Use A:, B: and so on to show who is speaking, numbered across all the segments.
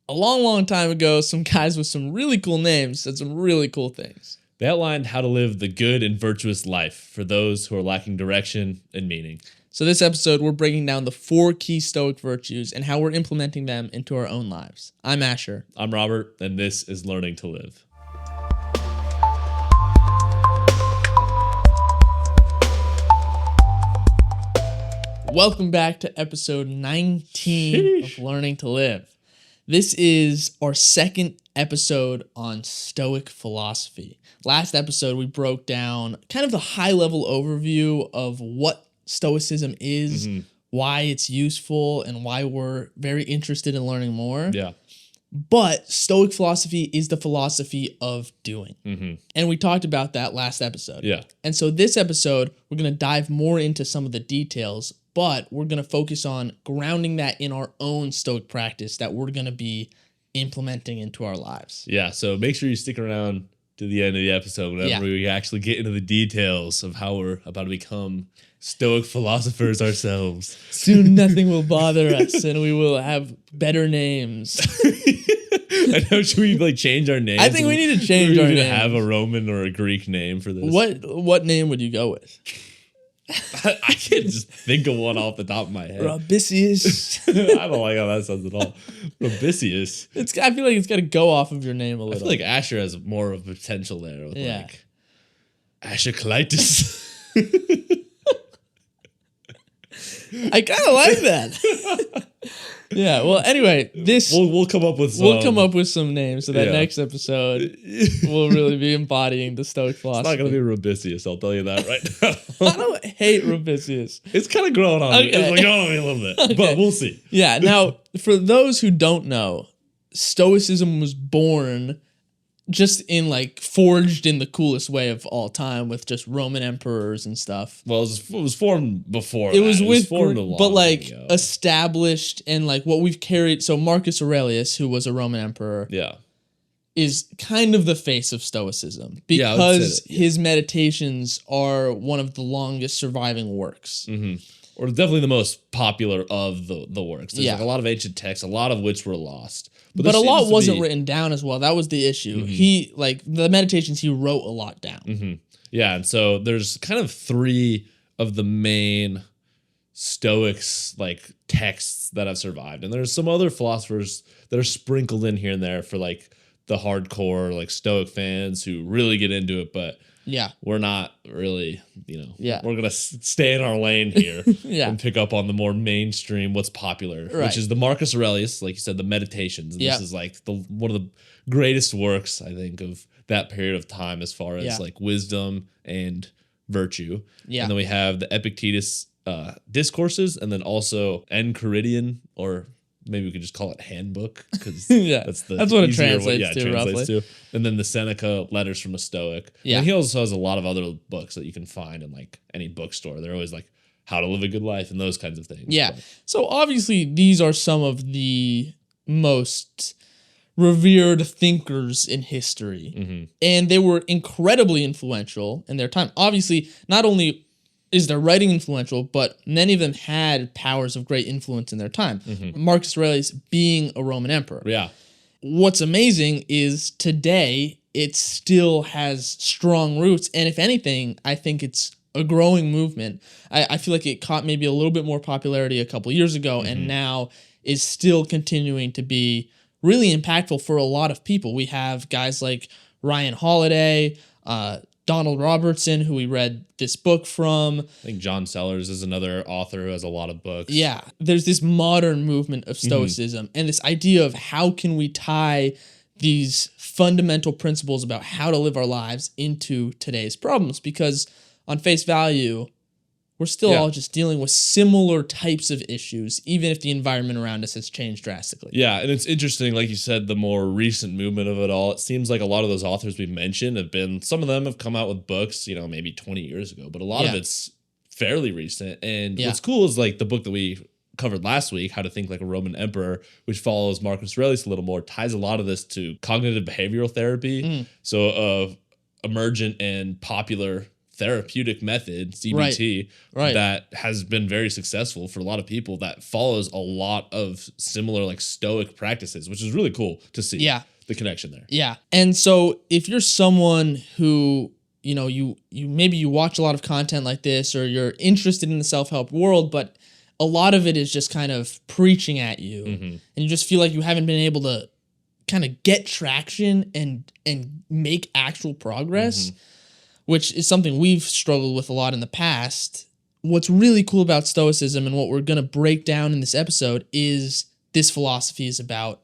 A: a long, long time ago, some guys with some really cool names said some really cool things.
B: They outlined how to live the good and virtuous life for those who are lacking direction and meaning.
A: So this episode, we're breaking down the 4 key Stoic virtues and how we're implementing them into our own lives. I'm Asher.
B: I'm Robert, and this is Learning to Live.
A: Welcome back to episode 19 of Learning to Live. This is our second episode on Stoic philosophy. Last episode, we broke down kind of the high-level overview of what Stoicism is, why it's useful, and why we're very interested in learning more.
B: Yeah.
A: But Stoic philosophy is the philosophy of doing. And we talked about that last episode.
B: Yeah.
A: And so this episode, we're going to dive more into some of the details, but we're going to focus on grounding that in our own Stoic practice that we're going to be implementing into our lives.
B: Yeah, so make sure you stick around to the end of the episode whenever we actually get into the details of how we're about to become Stoic philosophers ourselves.
A: Soon nothing will bother us and we will have better names.
B: I know, should we change our name?
A: I think we need to change our name.
B: Have a Roman or a Greek name for this.
A: What name would you go with?
B: I can't just think of one off the top of my head.
A: Robisius.
B: I don't like how that sounds at all. Robisius.
A: I feel like it's got to go off of your name a little.
B: I feel like Asher has more of a potential there. With Asher-colitis.
A: I kind of like that. Yeah. Well, anyway,
B: we'll come up with
A: some names. So that next episode we'll really be embodying the Stoic philosophy.
B: It's not going to be Robisius. I'll tell you that right now.
A: I don't hate Robisius.
B: It's kind of growing on me. It's growing on me a little bit, but we'll see.
A: Yeah. Now, for those who don't know, Stoicism was born just in forged in the coolest way of all time with just Roman emperors and stuff.
B: Well, it was formed before.
A: It was
B: formed a long time ago.
A: Established and what we've carried. So Marcus Aurelius, who was a Roman emperor, is kind of the face of Stoicism because his meditations are one of the longest surviving works.
B: Or definitely the most popular of the works. There's a lot of ancient texts, a lot of which were lost.
A: But a lot wasn't written down as well. That was the issue. He, the meditations, he wrote a lot down.
B: Yeah, and so there's kind of 3 of the main Stoics, texts that have survived. And there's some other philosophers that are sprinkled in here and there for, the hardcore, Stoic fans who really get into it, but... Yeah, we're not really, we're going to stay in our lane here and pick up on the more mainstream, what's popular, which is the Marcus Aurelius, like you said, the Meditations. And this is one of the greatest works, I think, of that period of time as far as wisdom and virtue. Yeah. And then we have the Epictetus discourses and then also Enchiridion, or maybe we could just call it handbook because that's what it translates to roughly. And then the Seneca letters from a Stoic. Yeah. And he also has a lot of other books that you can find in any bookstore. They're always how to live a good life and those kinds of things. Yeah. But.
A: So obviously these are some of the most revered thinkers in history. And they were incredibly influential in their time. Obviously, not only is their writing influential, but many of them had powers of great influence in their time. Marcus Aurelius being a Roman emperor. Yeah. What's amazing is today it still has strong roots, and if anything, I think it's a growing movement. I feel like it caught maybe a little bit more popularity a couple years ago, and now is still continuing to be really impactful for a lot of people. We have guys like Ryan Holiday, Donald Robertson, who we read this book from.
B: I think John Sellers is another author who has a lot of books.
A: Yeah. There's this modern movement of Stoicism and this idea of how can we tie these fundamental principles about how to live our lives into today's problems, because on face value, we're still all just dealing with similar types of issues, even if the environment around us has changed drastically.
B: Yeah, and it's interesting, like you said, the more recent movement of it all. It seems like a lot of those authors we mentioned some of them have come out with books, maybe 20 years ago, but a lot of it's fairly recent. And what's cool is the book that we covered last week, How to Think Like a Roman Emperor, which follows Marcus Aurelius a little more, ties a lot of this to cognitive behavioral therapy. So emergent and popular therapeutic method, CBT,
A: Right.
B: that has been very successful for a lot of people that follows a lot of similar like Stoic practices, which is really cool to see.
A: Yeah.
B: The connection there.
A: Yeah. And so if you're someone who, you maybe you watch a lot of content like this, or you're interested in the self-help world, but a lot of it is just kind of preaching at you, and you just feel like you haven't been able to kind of get traction and make actual progress, which is something we've struggled with a lot in the past. What's really cool about Stoicism, and what we're going to break down in this episode, is this philosophy is about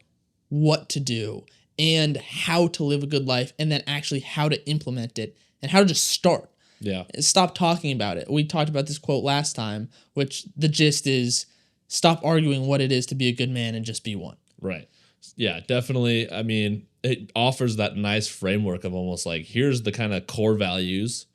A: what to do and how to live a good life, and then actually how to implement it and how to just start.
B: Yeah.
A: Stop talking about it. We talked about this quote last time, which the gist is stop arguing what it is to be a good man and just be one.
B: Right. Yeah, definitely. I mean, it offers that nice framework of almost like, here's the kind of core values,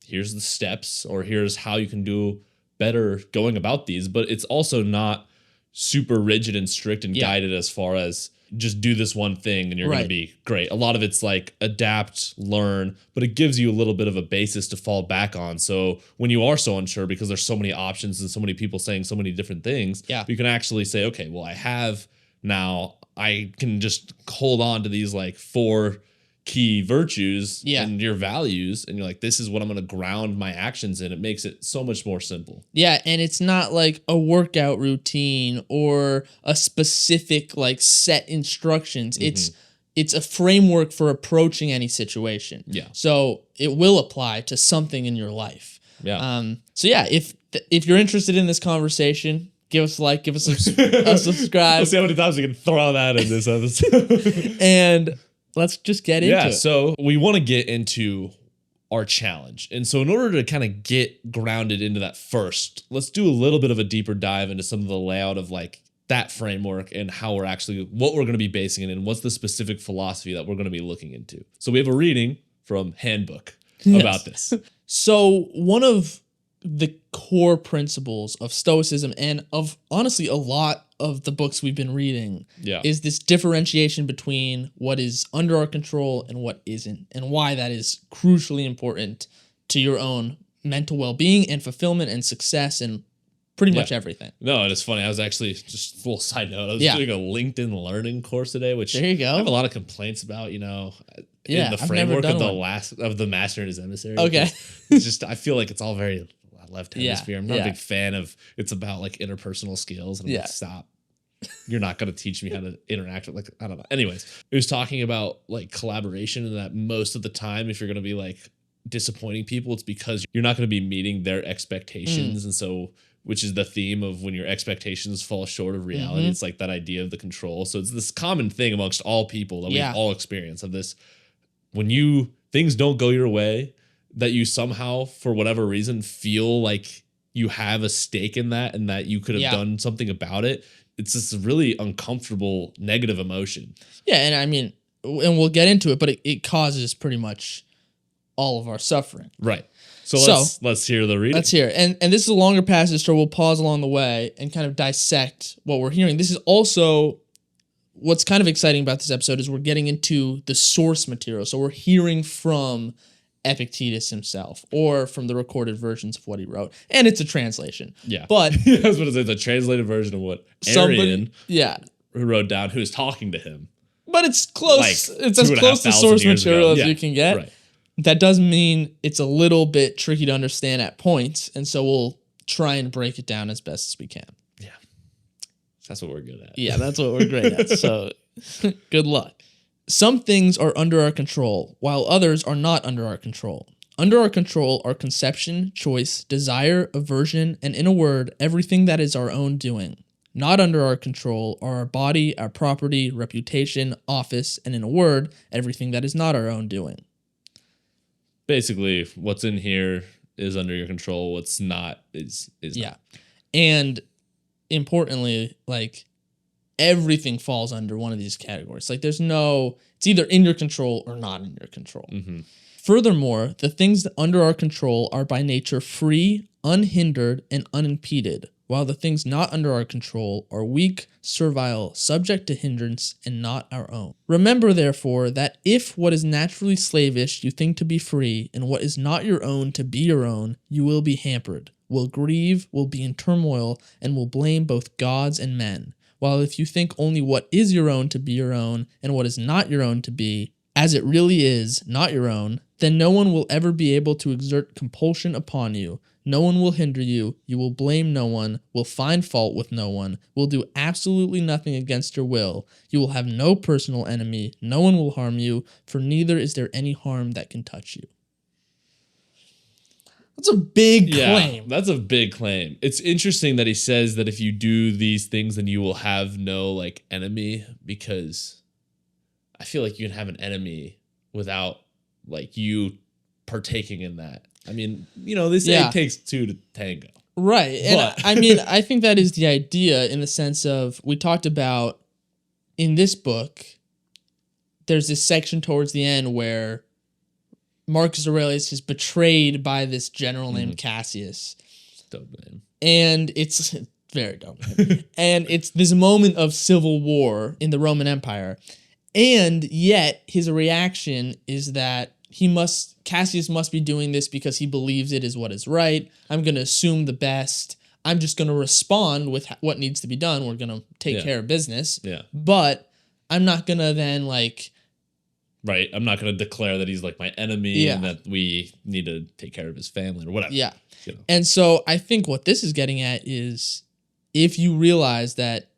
B: here's the steps, or here's how you can do better going about these. But it's also not super rigid and strict and guided as far as just do this one thing and you're going to be great. A lot of it's like adapt, learn, but it gives you a little bit of a basis to fall back on. So when you are so unsure, because there's so many options and so many people saying so many different things, you can actually say, okay, well, I can just hold on to these like 4 key virtues and your values, and you're like, this is what I'm going to ground my actions in. It makes it so much more simple.
A: Yeah, and it's not like a workout routine or a specific like set instructions. It's a framework for approaching any situation. Yeah. So it will apply to something in your life. Yeah. So yeah, if you're interested in this conversation, give us a like, give us a subscribe.
B: We'll see how many times we can throw that in this episode.
A: And let's just get into it.
B: Yeah, so we want to get into our challenge. And so in order to kind of get grounded into that first, let's do a little bit of a deeper dive into some of the layout of like that framework and how what we're going to be basing it in, and what's the specific philosophy that we're going to be looking into. So we have a reading from Handbook about this.
A: So one of the core principles of Stoicism, and of honestly a lot of the books we've been reading, is this differentiation between what is under our control and what isn't, and why that is crucially important to your own mental well-being and fulfillment and success and pretty much everything.
B: No, and it's funny. I was actually, just a little side note, I was doing a LinkedIn learning course today, which
A: there you go.
B: I have a lot of complaints about, in the framework of the Master and His Emissary.
A: Okay.
B: It's just, I feel like it's all very left hemisphere. I'm not a big fan of, it's about like interpersonal skills. And I'm like, stop. You're not going to teach me how to interact with, like, I don't know. Anyways, it was talking about like collaboration, and that most of the time, if you're going to be like disappointing people, it's because you're not going to be meeting their expectations. And so, which is the theme of when your expectations fall short of reality. It's like that idea of the control. So it's this common thing amongst all people that we all experience of this. When things don't go your way, that you somehow, for whatever reason, feel like you have a stake in that and that you could have done something about it. It's this really uncomfortable, negative emotion. Yeah,
A: and I mean, and we'll get into it, but it causes pretty much all of our suffering.
B: Right. So let's hear the reading.
A: Let's hear it. And this is a longer passage, so we'll pause along the way and kind of dissect what we're hearing. This is also, what's kind of exciting about this episode is we're getting into the source material. So we're hearing from Epictetus himself, or from the recorded versions of what he wrote, and it's a translation.
B: Yeah,
A: but
B: I was going to say the translated version of what Arian, who wrote down, who was talking to him.
A: But it's close. Like it's as close to source material as you can get. Right. That does mean it's a little bit tricky to understand at points, and so we'll try and break it down as best as we can.
B: Yeah, that's what we're good at.
A: Yeah, that's what we're great at. So, good luck. Some things are under our control, while others are not under our control. Under our control are conception, choice, desire, aversion, and in a word, everything that is our own doing. Not under our control are our body, our property, reputation, office, and in a word, everything that is not our own doing.
B: Basically, what's in here is under your control. What's not is not.
A: And importantly, like, everything falls under one of these categories. Like, it's either in your control or not in your control. Furthermore, the things that under our control are by nature free, unhindered, and unimpeded, while the things not under our control are weak, servile, subject to hindrance, and not our own. Remember, therefore, that if what is naturally slavish you think to be free, and what is not your own to be your own, you will be hampered, will grieve, will be in turmoil, and will blame both gods and men. While if you think only what is your own to be your own, and what is not your own to be, as it really is, not your own, then no one will ever be able to exert compulsion upon you. No one will hinder you. You will blame no one, will find fault with no one, will do absolutely nothing against your will. You will have no personal enemy. No one will harm you, for neither is there any harm that can touch you. That's a big claim.
B: That's a big claim. It's interesting that he says that if you do these things, then you will have no like enemy, because I feel like you can have an enemy without like you partaking in that. I mean, they say it takes two to tango.
A: Right. And I mean, I think that is the idea, in the sense of, we talked about in this book, there's this section towards the end where Marcus Aurelius is betrayed by this general named Cassius.
B: Dope name.
A: And it's very dope. And it's this moment of civil war in the Roman Empire. And yet his reaction is that Cassius must be doing this because he believes it is what is right. I'm going to assume the best. I'm just going to respond with what needs to be done. We're going to take care of business.
B: Yeah.
A: But I'm not going to then
B: Right. I'm not going to declare that he's like my enemy and that we need to take care of his family or whatever.
A: Yeah. And so I think what this is getting at is, if you realize that,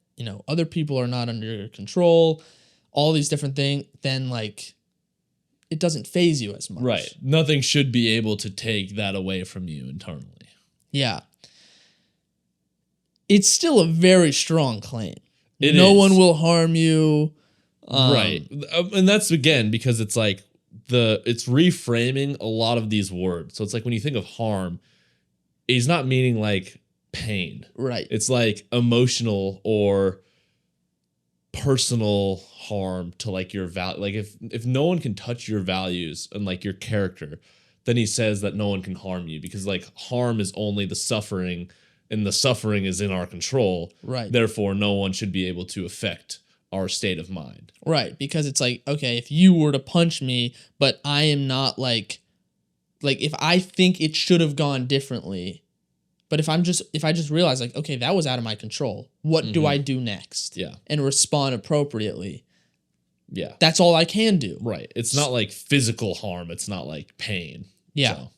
A: other people are not under your control, all these different things, then it doesn't faze you as much.
B: Right. Nothing should be able to take that away from you internally.
A: Yeah. It's still a very strong claim.
B: No
A: one will harm you.
B: Right. And that's, again, because it's like it's reframing a lot of these words. So it's like when you think of harm, he's not meaning like pain.
A: Right.
B: It's like emotional or personal harm to like your value. Like if no one can touch your values and like your character, then he says that no one can harm you, because like harm is only the suffering, and the suffering is in our control.
A: Right.
B: Therefore, no one should be able to affect our state of mind.
A: Right. Because it's like, okay, if you were to punch me, but I am not like if I think it should have gone differently, but if I just realize like, okay, that was out of my control. What do I do next?
B: Yeah.
A: And respond appropriately.
B: Yeah.
A: That's all I can do.
B: Right. It's not like physical harm. It's not like pain.
A: Yeah.
B: So,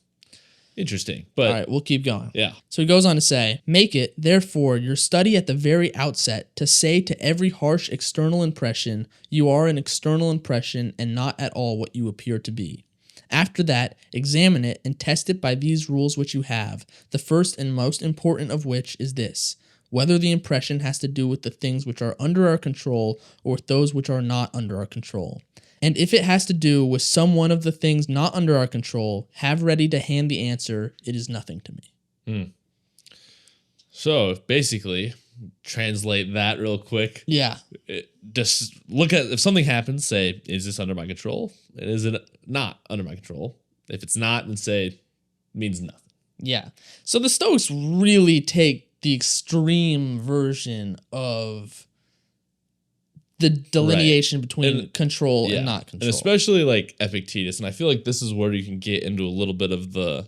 B: interesting. But
A: all right, we'll keep going.
B: Yeah.
A: So he goes on to say, make it, therefore, your study at the very outset to say to every harsh external impression, you are an external impression and not at all what you appear to be. After that, examine it and test it by these rules which you have, the first and most important of which is this: whether the impression has to do with the things which are under our control or with those which are not under our control. And if it has to do with some one of the things not under our control, have ready to hand the answer, it is nothing to me.
B: So basically, translate that real quick.
A: Yeah.
B: Just look at, if something happens, say, is this under my control? And is it not under my control? If it's not, then say, it means nothing.
A: Yeah. So the Stoics really take the extreme version of the delineation between control and not control.
B: And especially like Epictetus. And I feel like this is where you can get into a little bit of the...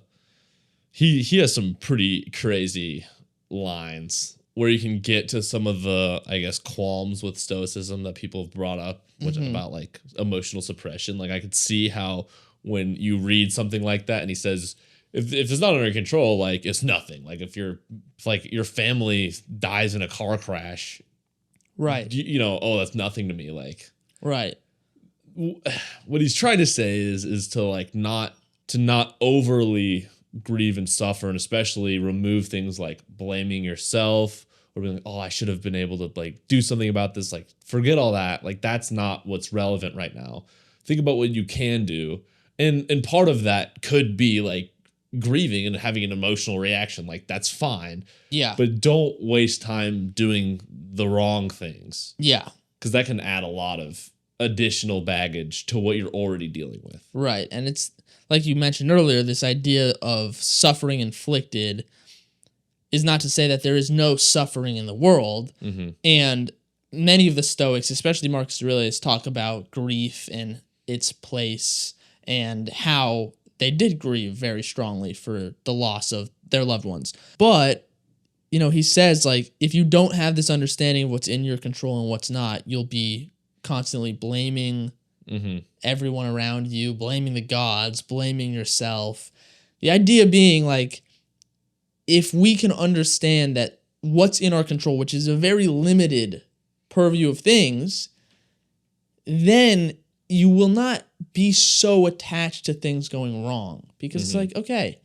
B: He has some pretty crazy lines where you can get to some of the, I guess, qualms with Stoicism that people have brought up, which about like emotional suppression. Like I could see how when you read something like that and he says, if it's not under control, like it's nothing. Like if your family dies in a car crash,
A: right?
B: Oh, that's nothing to me. Like,
A: right.
B: What he's trying to say is to not overly grieve and suffer, and especially remove things like blaming yourself or being like, oh, I should have been able to like do something about this. Like, forget all that. Like, that's not what's relevant right now. Think about what you can do. And part of that could be like grieving and having an emotional reaction. Like, that's fine.
A: Yeah.
B: But don't waste time doing the wrong things.
A: Yeah.
B: Because that can add a lot of additional baggage to what you're already dealing with.
A: Right. And it's like you mentioned earlier, this idea of suffering inflicted is not to say that there is no suffering in the world. And many of the Stoics, especially Marcus Aurelius, talk about grief and its place and how they did grieve very strongly for the loss of their loved ones. But, you know, he says, like, if you don't have this understanding of what's in your control and what's not, you'll be constantly blaming everyone around you, blaming the gods, blaming yourself. The idea being, like, if we can understand that what's in our control, which is a very limited purview of things, then you will not be so attached to things going wrong, because it's like, okay,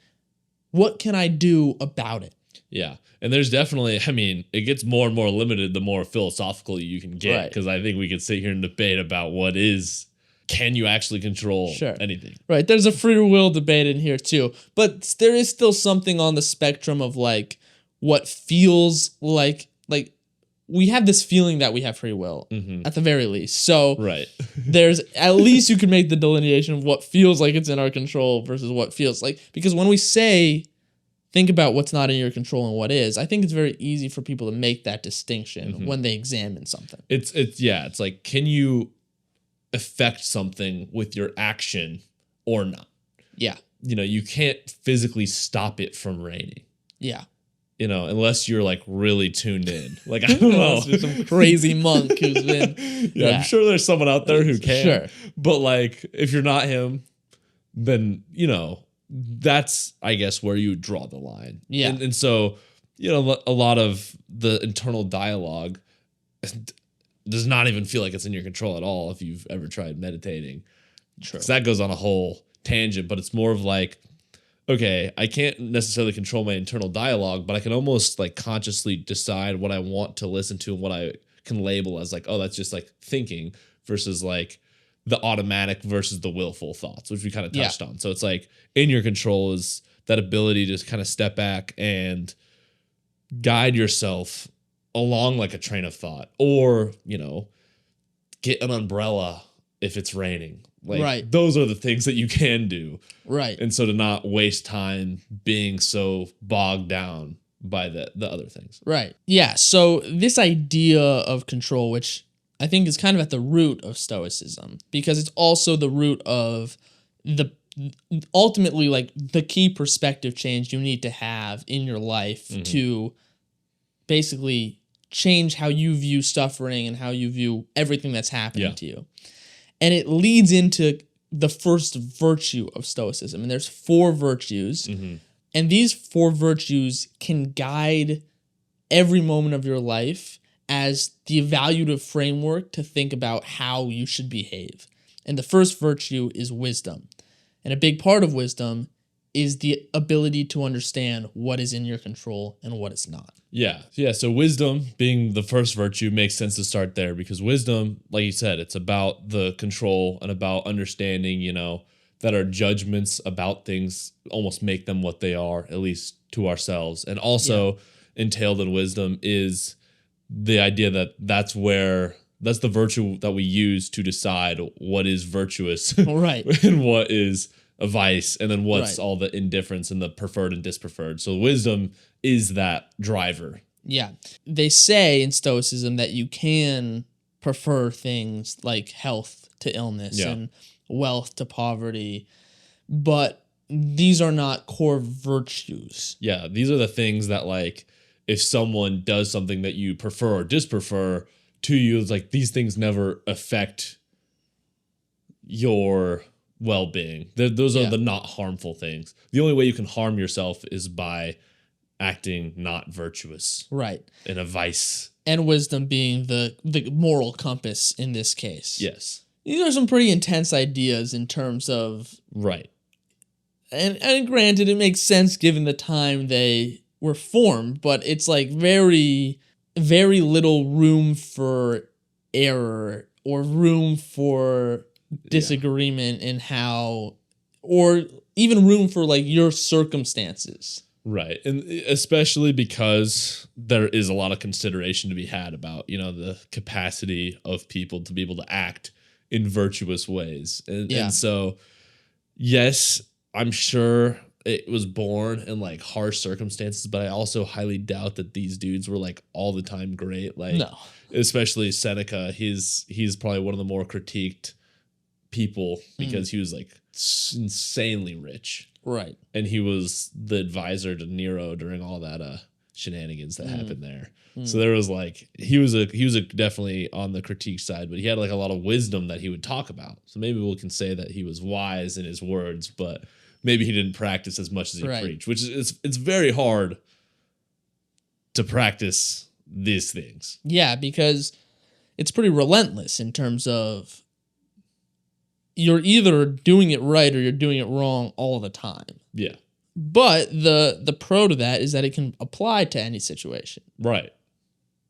A: what can I do about it?
B: Yeah. And there's definitely, I mean, it gets more and more limited the more philosophical you can get, because I think we could sit here and debate about can you actually control anything?
A: Right. There's a free will debate in here too, but there is still something on the spectrum of, like, what feels like we have this feeling that we have free will at the very least. So there's, at least you can make the delineation of what feels like it's in our control versus what feels like, because when we say, think about what's not in your control and what is, I think it's very easy for people to make that distinction when they examine something.
B: It's like, can you affect something with your action or not?
A: Yeah.
B: You know, you can't physically stop it from raining.
A: Yeah.
B: You know, unless you're, like, really tuned in. Like, I don't know.
A: There's some crazy monk who's been...
B: I'm sure there's someone out there who can.
A: Sure.
B: But, like, if you're not him, then, you know, that's, I guess, where you draw the line.
A: Yeah.
B: And so, you know, a lot of the internal dialogue does not even feel like it's in your control at all if you've ever tried meditating.
A: True.
B: Because that goes on a whole tangent, but it's more of like, okay, I can't necessarily control my internal dialogue, but I can almost, like, consciously decide what I want to listen to and what I can label as, like, oh, that's just, like, thinking, versus, like, the automatic versus the willful thoughts, which we kind of touched on. So it's like, in your control is that ability to kind of step back and guide yourself along, like, a train of thought, or, you know, get an umbrella if it's raining. Like, those are the things that you can do.
A: Right.
B: And so to not waste time being so bogged down by the other things.
A: Right. Yeah. So this idea of control, which I think is kind of at the root of Stoicism, because it's also the root of ultimately, like, the key perspective change you need to have in your life to basically change how you view suffering and how you view everything that's happening to you. And it leads into the first virtue of Stoicism. And there's 4 virtues. And these 4 virtues can guide every moment of your life as the evaluative framework to think about how you should behave. And the first virtue is wisdom. And a big part of wisdom is the ability to understand what is in your control and what is not.
B: Yeah. So wisdom being the first virtue makes sense to start there, because wisdom, like you said, it's about the control and about understanding, you know, that our judgments about things almost make them what they are, at least to ourselves. And also entailed in wisdom is the idea that that's the virtue that we use to decide what is virtuous and what is a vice, and then what's all the indifference and the preferred and dispreferred. So wisdom is that driver.
A: Yeah. They say in Stoicism that you can prefer things like health to illness and wealth to poverty, but these are not core virtues.
B: Yeah, these are the things that, like, if someone does something that you prefer or disprefer to you, it's like these things never affect your well-being. Those are the not harmful things. The only way you can harm yourself is by acting not virtuous.
A: Right.
B: In a vice.
A: And wisdom being the moral compass in this case.
B: Yes.
A: These are some pretty intense ideas in terms of...
B: Right.
A: And granted, it makes sense given the time they were formed, but it's like very, very little room for error or room for disagreement in how, or even room for, like, your circumstances.
B: Right. And especially because there is a lot of consideration to be had about, you know, the capacity of people to be able to act in virtuous ways. And so, yes, I'm sure it was born in like harsh circumstances, but I also highly doubt that these dudes were like all the time great. Like,
A: No.
B: especially Seneca, he's probably one of the more critiqued people because he was like insanely rich.
A: Right.
B: And he was the advisor to Nero during all that shenanigans that happened there. So there was like he was a definitely on the critique side, but he had like a lot of wisdom that he would talk about. So maybe we can say that he was wise in his words, but maybe he didn't practice as much as he preached, which is it's very hard to practice these things.
A: Yeah, because it's pretty relentless in terms of you're either doing it right or you're doing it wrong all the time.
B: Yeah.
A: But the pro to that is that it can apply to any situation.
B: Right.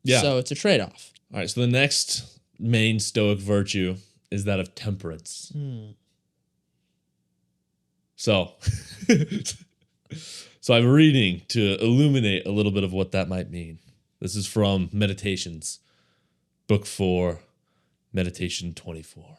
B: Yeah.
A: So it's a trade-off.
B: All right. So the next main Stoic virtue is that of temperance. So, so I'm reading to illuminate a little bit of what that might mean. This is from Meditations, Book 4, Meditation 24.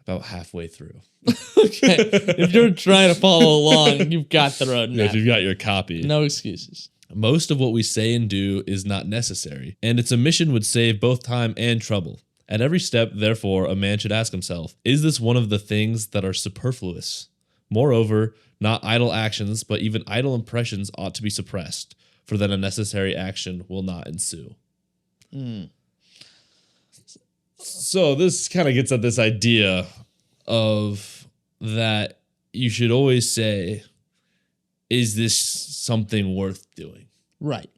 B: About halfway through.
A: Okay. If you're trying to follow along, you've got the roadmap.
B: If you've got your copy.
A: No excuses.
B: Most of what we say and do is not necessary, and its omission would save both time and trouble. At every step, therefore, a man should ask himself, is this one of the things that are superfluous? Moreover, not idle actions, but even idle impressions ought to be suppressed, for then a necessary action will not ensue. So this kind of gets at this idea of that you should always say, is this something worth doing?
A: Right.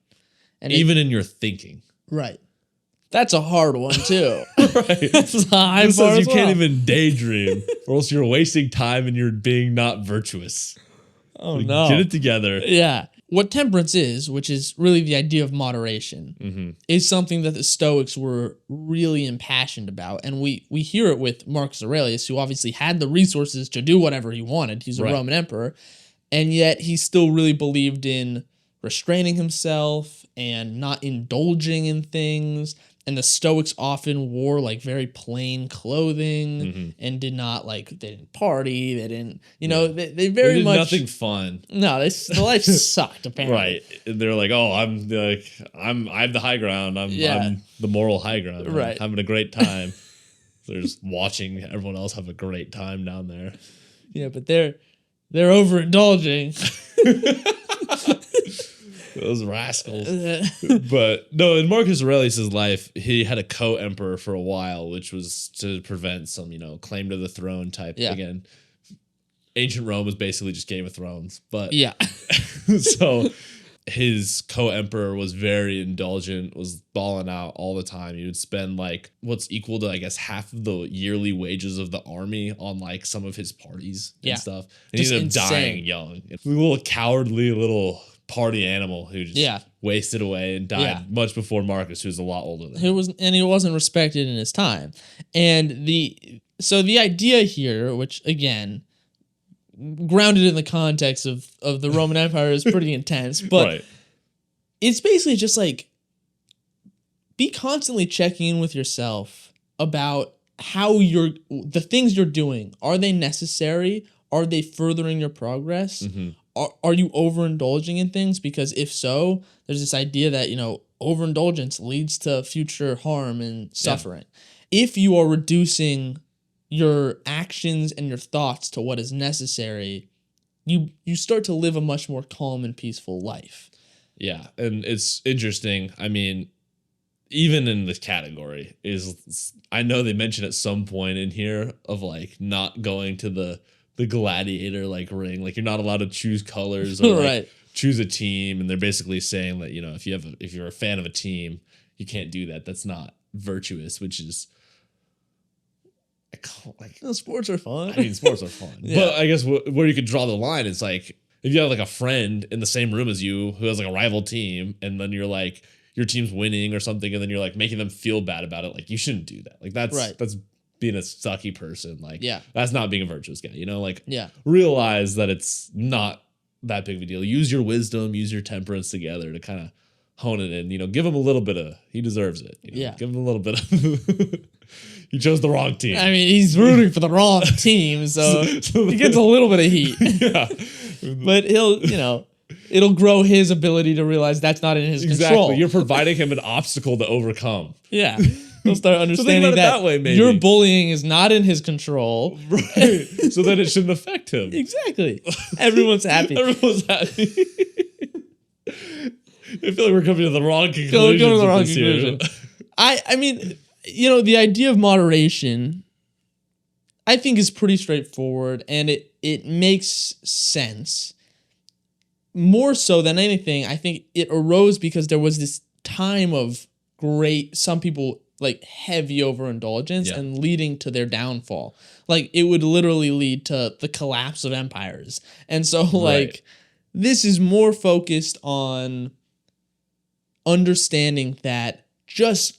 A: And
B: even in your thinking.
A: Right. That's a hard one, too.
B: Right.
A: That's a high
B: This
A: bar
B: says
A: as
B: you can't
A: well.
B: even daydream, or else you're wasting time and you're being not virtuous.
A: Oh,
B: Like,
A: no.
B: Get it together.
A: Yeah. What temperance is, which is really the idea of moderation, is something that the Stoics were really impassioned about. And we hear it with Marcus Aurelius, who obviously had the resources to do whatever he wanted. He's a Roman emperor. And yet he still really believed in restraining himself and not indulging in things. And the Stoics often wore like very plain clothing and did not they didn't party. They didn't, they very
B: did
A: much
B: nothing fun.
A: No, the life sucked apparently.
B: Right. They're like, oh, I have the high ground. I'm the moral high ground. I'm
A: Right.
B: having a great time. They're just watching everyone else have a great time down there.
A: Yeah, but they're overindulging.
B: Those rascals. But no, in Marcus Aurelius' life, he had a co-emperor for a while, which was to prevent some, claim to the throne type.
A: Yeah.
B: Again, ancient Rome was basically just Game of Thrones. But
A: Yeah.
B: so his co-emperor was very indulgent, was balling out all the time. He would spend what's equal to, I guess, half of the yearly wages of the army on some of his parties and stuff. And
A: Just
B: he ended up
A: insane.
B: dying young. A little cowardly little party animal who just wasted away and died much before Marcus, who's a lot older than him.
A: He wasn't respected in his time. And the idea here, which again, grounded in the context of the Roman Empire, is pretty intense, but it's basically just be constantly checking in with yourself about how the things you're doing, are they necessary? Are they furthering your progress? Are you overindulging in things? Because if so, there's this idea that, overindulgence leads to future harm and suffering. If you are reducing your actions and your thoughts to what is necessary, you start to live a much more calm and peaceful life.
B: Yeah, and it's interesting. I mean, even in this category I know they mention at some point in here of not going to the gladiator ring. You're not allowed to choose colors or choose a team, and they're basically saying that if you're a fan of a team, you can't do that. That's not virtuous, which is
A: Sports are fun.
B: I mean, sports are fun. But I guess where you could draw the line is if you have a friend in the same room as you who has a rival team, and then you're your team's winning or something, and then you're making them feel bad about it. You shouldn't do that. That's being a sucky person. That's not being a virtuous guy. Realize that it's not that big of a deal. Use your wisdom, use your temperance together to kind of hone it in. Give him a little bit of, he deserves it. Give him a little bit of, he chose the wrong team.
A: I mean, he's rooting for the wrong team, so he gets a little bit of heat. but it'll grow his ability to realize that's not in his control.
B: You're providing him an obstacle to overcome.
A: Yeah. He'll start understanding
B: about it that way, maybe.
A: Your bullying is not in his control.
B: Right. So then it shouldn't affect him.
A: Exactly. Everyone's happy.
B: Everyone's happy. I feel like we're coming to the wrong conclusion.
A: Going to the wrong conclusion. I mean, the idea of moderation, I think, is pretty straightforward, and it makes sense. More so than anything, I think it arose because there was this time of some people like heavy overindulgence and leading to their downfall. Like it would literally lead to the collapse of empires. And so this is more focused on understanding that just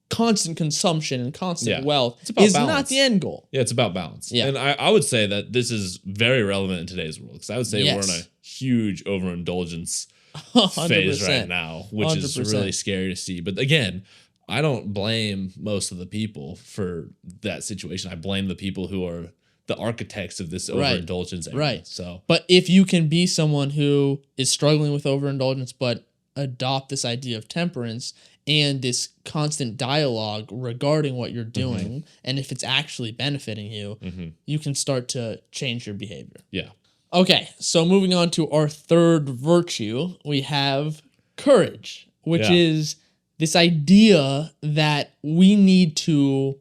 A: constant consumption and constant wealth is not the end goal.
B: Yeah, it's about balance.
A: Yeah.
B: And I would say that this is very relevant in today's world because I would say we're in a huge overindulgence
A: 100%.
B: phase right now, which
A: 100%.
B: is really scary to see. But again, I don't blame most of the people for that situation. I blame the people who are the architects of this overindulgence.
A: Right.
B: So,
A: but if you can be someone who is struggling with overindulgence, but adopt this idea of temperance and this constant dialogue regarding what you're doing, and if it's actually benefiting you, you can start to change your behavior.
B: Yeah.
A: Okay, so moving on to our third virtue, we have courage, which is this idea that we need to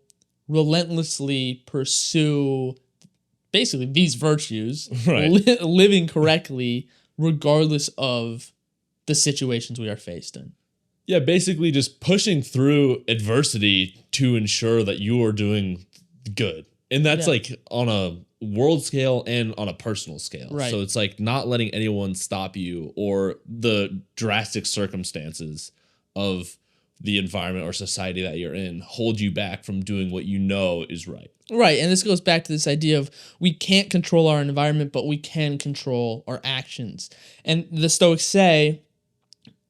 A: relentlessly pursue basically these virtues, living correctly regardless of the situations we are faced in.
B: Yeah, basically just pushing through adversity to ensure that you are doing good. And that's like on a world scale and on a personal scale.
A: Right.
B: So it's like not letting anyone stop you or the drastic circumstances of the environment or society that you're in hold you back from doing what you know is right.
A: Right. And this goes back to this idea of we can't control our environment, but we can control our actions. And the Stoics say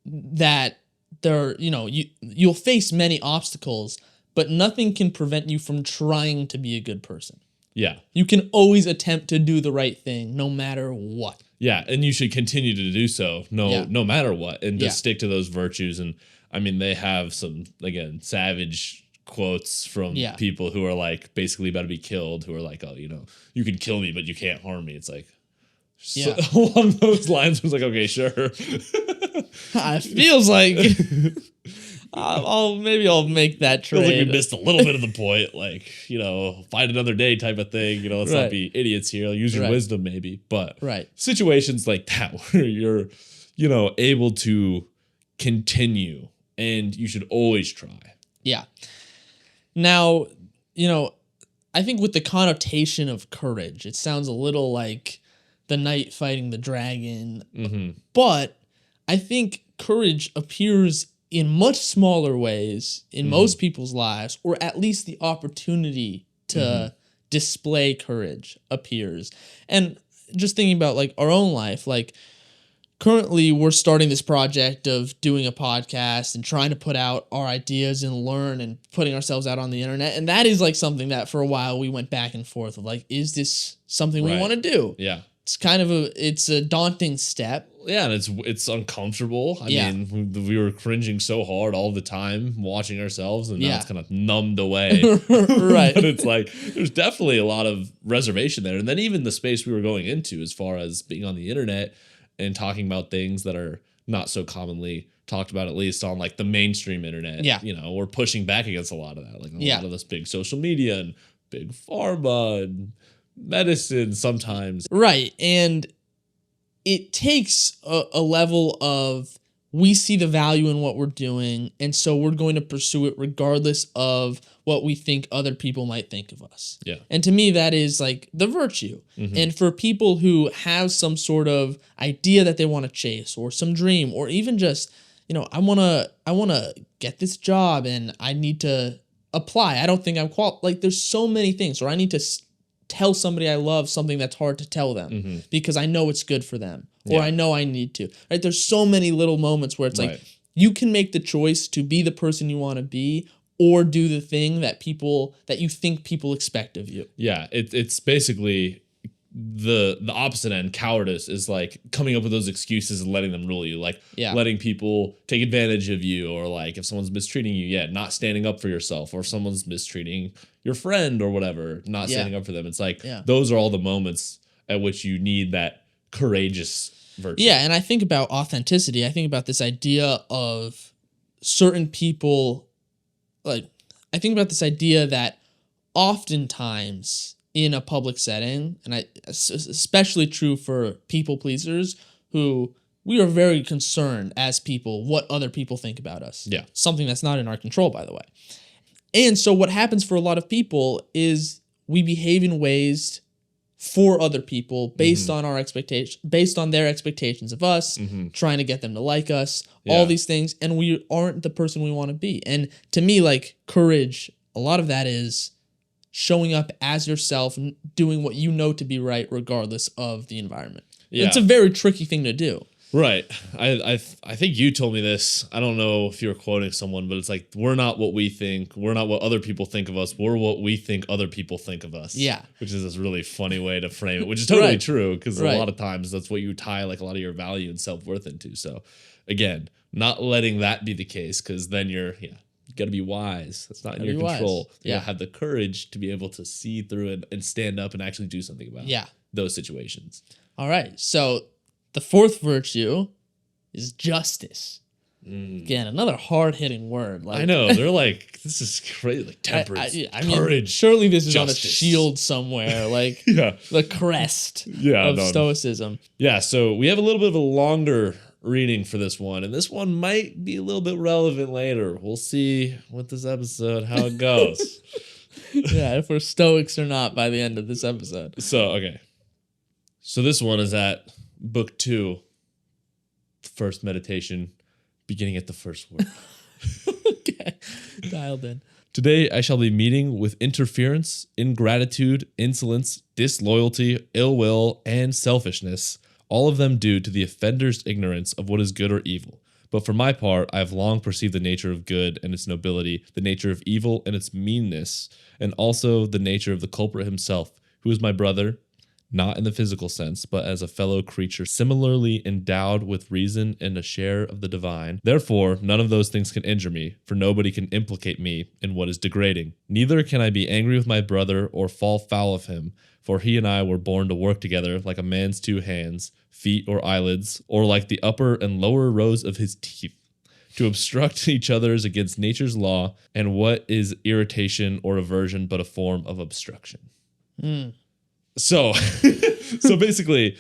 A: that you'll face many obstacles, but nothing can prevent you from trying to be a good person.
B: Yeah.
A: You can always attempt to do the right thing no matter what.
B: Yeah, and you should continue to do so no matter what, and just stick to those virtues. And I mean, they have some, again, savage quotes from people who are like basically about to be killed, who are like, oh, you can kill me, but you can't harm me. It's like, so, along those lines, I was like, okay, sure.
A: It feels like I'll make that trade.
B: Feels like we missed a little bit of the point, like, find another day type of thing. Let's not be idiots here. Use your wisdom maybe, but situations like that where you're, able to continue, and you should always try.
A: Yeah. Now, I think with the connotation of courage, it sounds a little like the knight fighting the dragon, but I think courage appears in much smaller ways in most people's lives, or at least the opportunity to display courage appears. And just thinking about like our own life, like currently we're starting this project of doing a podcast and trying to put out our ideas and learn and putting ourselves out on the internet. And that is like something that for a while we went back and forth of like, is this something we want to do?
B: Yeah.
A: It's kind of it's a daunting step.
B: Yeah, and it's uncomfortable. I mean, we were cringing so hard all the time watching ourselves, and now it's kind of numbed away.
A: Right.
B: But it's like, there's definitely a lot of reservation there. And then even the space we were going into as far as being on the internet and talking about things that are not so commonly talked about, at least on like the mainstream internet.
A: Yeah.
B: We're pushing back against a lot of that. Like a lot of this big social media and big pharma and medicine sometimes.
A: Right. And it takes a level of we see the value in what we're doing, and so we're going to pursue it regardless of what we think other people might think of us.
B: Yeah.
A: And to me, that is like the virtue. And for people who have some sort of idea that they want to chase, or some dream, or even just, I want to get this job and I need to apply. I don't think I'm qualified. Like there's so many things, or I need to tell somebody I love something that's hard to tell them because I know it's good for them, or I know I need to, right? There's so many little moments where it's like you can make the choice to be the person you want to be, or do the thing that you think people expect of you.
B: Yeah, it's basically the opposite end, cowardice, is like coming up with those excuses and letting them rule you, like letting people take advantage of you, or like if someone's mistreating you, not standing up for yourself, or if someone's mistreating your friend or whatever, not standing up for them. It's like those are all the moments at which you need that courageous virtue.
A: Yeah, and I think about authenticity. I think about this idea of certain people, like I think about this idea that oftentimes in a public setting, and especially true for people pleasers, who we are very concerned as people what other people think about us.
B: Yeah.
A: Something that's not in our control, by the way. And so what happens for a lot of people is we behave in ways for other people based on our expectations, based on their expectations of us, trying to get them to like us, all these things, and we aren't the person we want to be. And to me, like courage, a lot of that is showing up as yourself and doing what you know to be right regardless of the environment. Yeah. It's a very tricky thing to do.
B: Right. I think you told me this. I don't know if you were quoting someone, but it's like, we're not what we think. We're not what other people think of us. We're what we think other people think of us.
A: Yeah.
B: Which is this really funny way to frame it, which is totally true, because a lot of times that's what you tie like a lot of your value and self-worth into. So again, not letting that be the case, because then you got to be wise. That's not in your control. You have the courage to be able to see through it and stand up and actually do something about those situations.
A: All right. So the fourth virtue is justice. Again, another hard-hitting word.
B: Like, I know. They're like, this is crazy. Like temperance, courage.
A: Surely this is justice on a shield somewhere. Like the crest of Stoicism.
B: Yeah, so we have a little bit of a longer reading for this one, and this one might be a little bit relevant later. We'll see with this episode how it goes.
A: If we're Stoics or not by the end of this episode.
B: So, okay. So this one is at Book 2, the first meditation, beginning at the first word.
A: Okay, dialed in.
B: Today I shall be meeting with interference, ingratitude, insolence, disloyalty, ill will, and selfishness, all of them due to the offender's ignorance of what is good or evil. But for my part, I have long perceived the nature of good and its nobility, the nature of evil and its meanness, and also the nature of the culprit himself, who is my brother, not in the physical sense, but as a fellow creature similarly endowed with reason and a share of the divine. Therefore, none of those things can injure me, for nobody can implicate me in what is degrading. Neither can I be angry with my brother or fall foul of him, for he and I were born to work together like a man's two hands, feet, or eyelids, or like the upper and lower rows of his teeth, to obstruct each other's against nature's law, and what is irritation or aversion but a form of obstruction. So basically,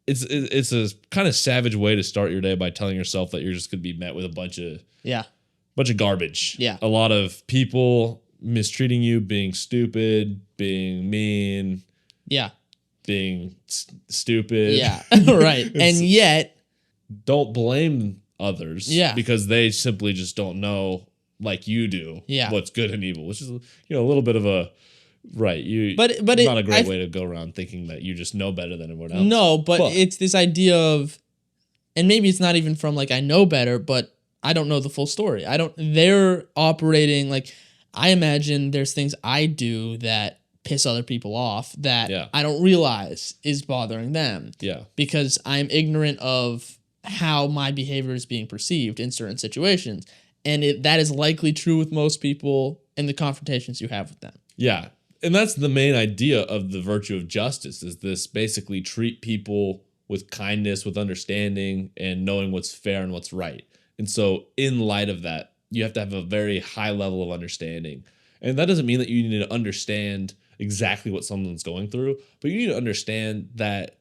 B: it's a kind of savage way to start your day by telling yourself that you're just going to be met with a bunch of garbage.
A: Yeah.
B: A lot of people mistreating you, being stupid, being mean.
A: Yeah.
B: Being stupid.
A: Yeah. Right. And yet,
B: don't blame others.
A: Yeah.
B: Because they simply just don't know like you do.
A: Yeah.
B: What's good and evil, which is a little bit of a right. But not a great way to go around thinking that you just know better than everyone else.
A: No, but it's this idea of, and maybe it's not even from like I know better, but I don't know the full story. They're operating like, I imagine there's things I do that piss other people off that I don't realize is bothering them.
B: Yeah. Because
A: I'm ignorant of how my behavior is being perceived in certain situations. And that is likely true with most people in the confrontations you have with them.
B: Yeah. And that's the main idea of the virtue of justice, is this basically treat people with kindness, with understanding, and knowing what's fair and what's right. And so in light of that, you have to have a very high level of understanding. And that doesn't mean that you need to understand exactly what someone's going through, but you need to understand that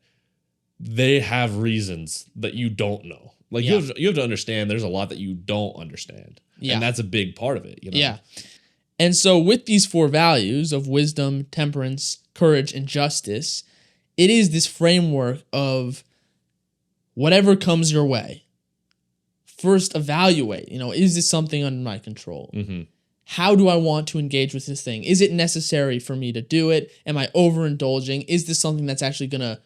B: they have reasons that you don't know. Like you have to understand there's a lot that you don't understand. Yeah. And that's a big part of it.
A: Yeah. And so with these four values of wisdom, temperance, courage, and justice, it is this framework of whatever comes your way. First, evaluate, is this something under my control? Mm-hmm. How do I want to engage with this thing? Is it necessary for me to do it? Am I overindulging? Is this something that's actually going to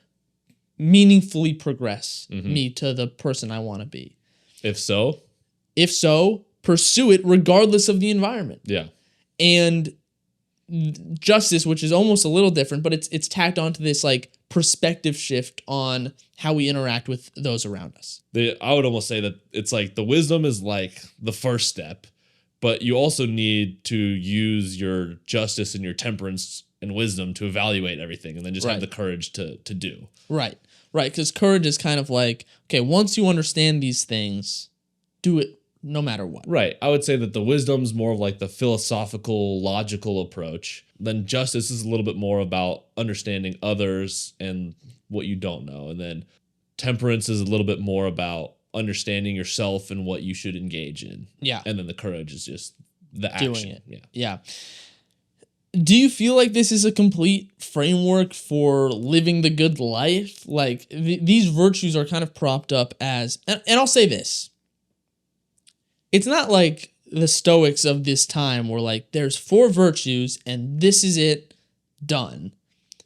A: meaningfully progress me to the person I want to be?
B: If so,
A: pursue it regardless of the environment.
B: Yeah.
A: And justice, which is almost a little different, but it's tacked onto this like perspective shift on how we interact with those around us.
B: I would almost say that it's like the wisdom is like the first step, but you also need to use your justice and your temperance and wisdom to evaluate everything, and then just have the courage to do.
A: Right. Because courage is kind of like, okay, once you understand these things, do it no matter what.
B: Right. I would say that the wisdom's more of like the philosophical, logical approach. Then justice is a little bit more about understanding others and what you don't know. And then temperance is a little bit more about understanding yourself and what you should engage in.
A: Yeah.
B: And then the courage is just the action.
A: Doing it.
B: Yeah.
A: Yeah. Do you feel like this is a complete framework for living the good life? Like these virtues are kind of propped up as, and I'll say this. It's not like the Stoics of this time were like, there's 4 virtues and this is it, done.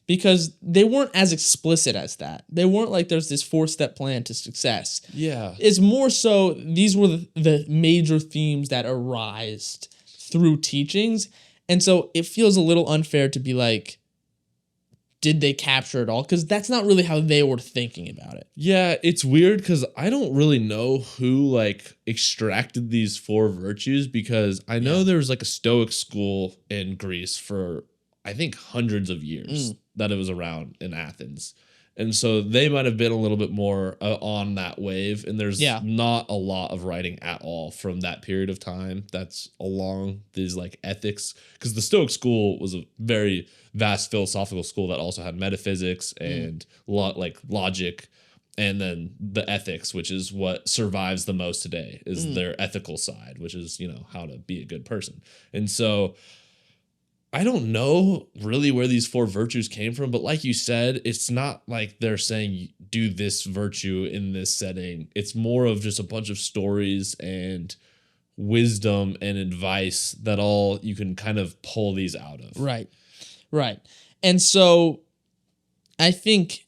A: Because they weren't as explicit as that. They weren't like there's this 4-step plan to success.
B: Yeah.
A: It's more so these were the major themes that arise through teachings. And so it feels a little unfair to be like, did they capture it all? Because that's not really how they were thinking about it.
B: Yeah, it's weird because I don't really know who like extracted these 4 virtues, because I know there was like a Stoic school in Greece for I think hundreds of years that it was around in Athens. And so they might have been a little bit more on that wave. And there's not a lot of writing at all from that period of time that's along these like ethics. Because the Stoic school was a very vast philosophical school that also had metaphysics and like logic. And then the ethics, which is what survives the most today, is their ethical side, which is, you know, how to be a good person. And so I don't know really where these 4 virtues came from, but like you said, it's not like they're saying do this virtue in this setting. It's more of just a bunch of stories and wisdom and advice that all you can kind of pull these out of.
A: Right. And so I think,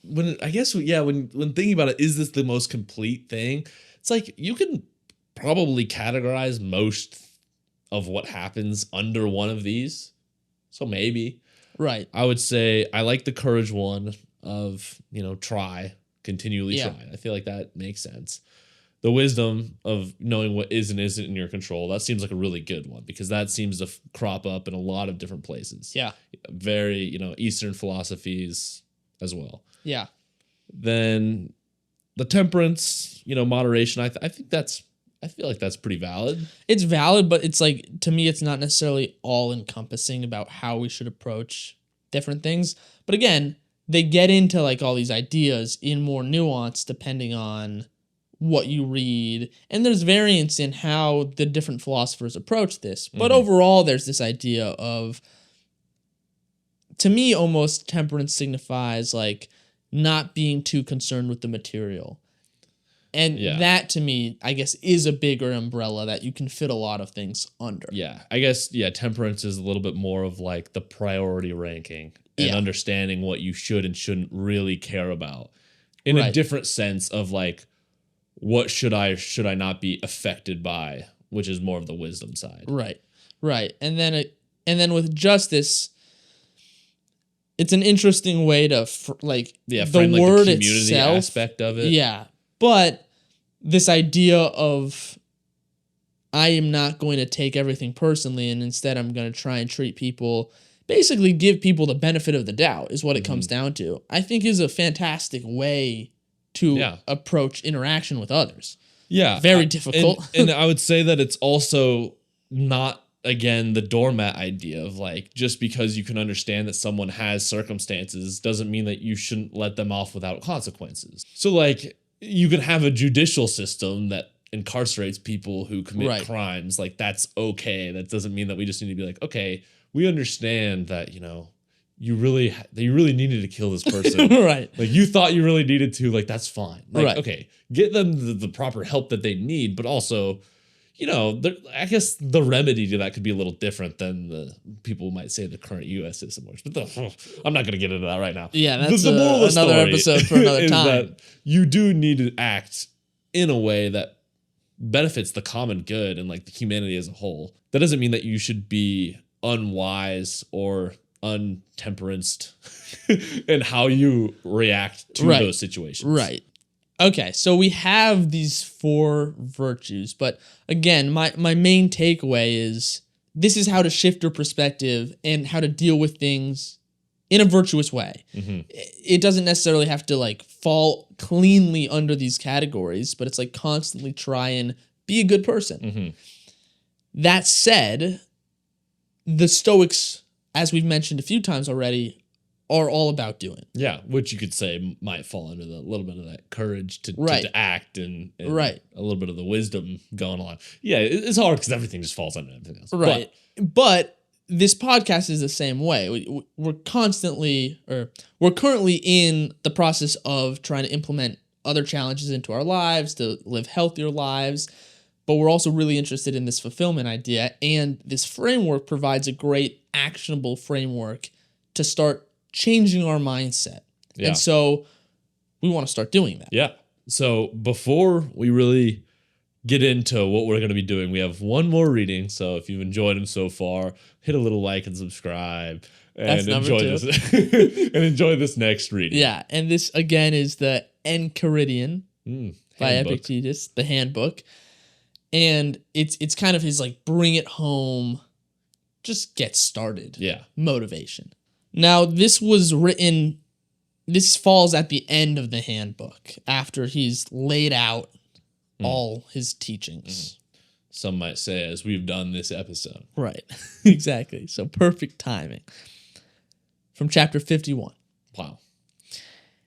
B: when thinking about it, is this the most complete thing? It's like you can probably categorize most of what happens under one of these. So maybe.
A: Right.
B: I would say I like the courage one of, you know, continually try. I feel like that makes sense. The wisdom of knowing what is and isn't in your control, that seems like a really good one, because that seems to crop up in a lot of different places.
A: Yeah.
B: Very, you know, Eastern philosophies as well.
A: Yeah.
B: Then the temperance, you know, moderation, I feel like that's pretty valid.
A: It's valid, but it's like, to me, it's not necessarily all encompassing about how we should approach different things. But again, they get into like all these ideas in more nuance depending on what you read. And there's variance in how the different philosophers approach this. But overall, there's this idea of, to me, almost temperance signifies like not being too concerned with the material. And that, to me, I guess, is a bigger umbrella that you can fit a lot of things under.
B: Yeah, I guess, temperance is a little bit more of like the priority ranking and understanding what you should and shouldn't really care about in a different sense of like, what should I not be affected by, which is more of the wisdom side.
A: Right. And then with justice, it's an interesting way to the word
B: the community
A: itself
B: aspect of it.
A: Yeah. But this idea of I am not going to take everything personally, and instead I'm going to try and treat people, basically give people the benefit of the doubt is what it comes down to, I think is a fantastic way to approach interaction with others.
B: Yeah.
A: Very difficult.
B: And I would say that it's also not, again, the doormat idea of like, just because you can understand that someone has circumstances doesn't mean that you shouldn't let them off without consequences. So like, you can have a judicial system that incarcerates people who commit crimes. Like, that's okay. That doesn't mean that we just need to be like, okay, we understand that, you know, you really needed to kill this person.
A: Right.
B: Like, you thought you really needed to, like, that's fine. Like, okay, get them the proper help that they need, but also, you know, I guess the remedy to that could be a little different than the people might say the current U.S. system works. But I'm not going to get into that right now.
A: Yeah, that's the moral of another episode for another time.
B: That you do need to act in a way that benefits the common good and like the humanity as a whole. That doesn't mean that you should be unwise or untemperanced in how you react to
A: Right.
B: those situations.
A: Right. Okay, so we have these 4 virtues, but again, my main takeaway is this is how to shift your perspective and how to deal with things in a virtuous way. It doesn't necessarily have to like fall cleanly under these categories, but it's like constantly try and be a good person. That said, the Stoics, as we've mentioned a few times already, are all about doing.
B: Yeah, which you could say might fall under the little bit of that courage to act and
A: Right.
B: a little bit of the wisdom going on. Yeah, it's hard because everything just falls under everything else.
A: Right. But this podcast is the same way. We're currently in the process of trying to implement other challenges into our lives to live healthier lives. But we're also really interested in this fulfillment idea. And this framework provides a great actionable framework to start changing our mindset.
B: Yeah.
A: And so we want to start doing that.
B: Yeah. So before we really get into what we're going to be doing, we have one more reading. So if you've enjoyed them so far, hit a little like and subscribe and enjoy this and enjoy this next reading.
A: Yeah. And this again is the Enchiridion by Epictetus, the handbook. And it's kind of his like bring it home, just get started.
B: Yeah.
A: Motivation. Now, this was written, this falls at the end of the handbook after he's laid out all his teachings.
B: Some might say, as we've done this episode.
A: Right. Exactly. So perfect timing. From chapter 51.
B: Wow.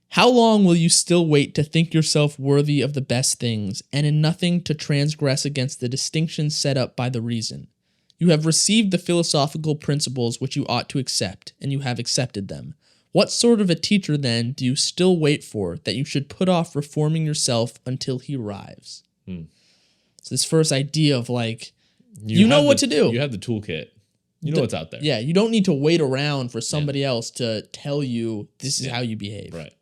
A: How long will you still wait to think yourself worthy of the best things, and in nothing to transgress against the distinctions set up by the reason? You have received the philosophical principles which you ought to accept, and you have accepted them. What sort of a teacher, then, do you still wait for, that you should put off reforming yourself until he arrives? So this first idea of like, you know what to do.
B: You have the toolkit. You know what's out there.
A: Yeah, you don't need to wait around for somebody else to tell you this is how you behave.
B: Right.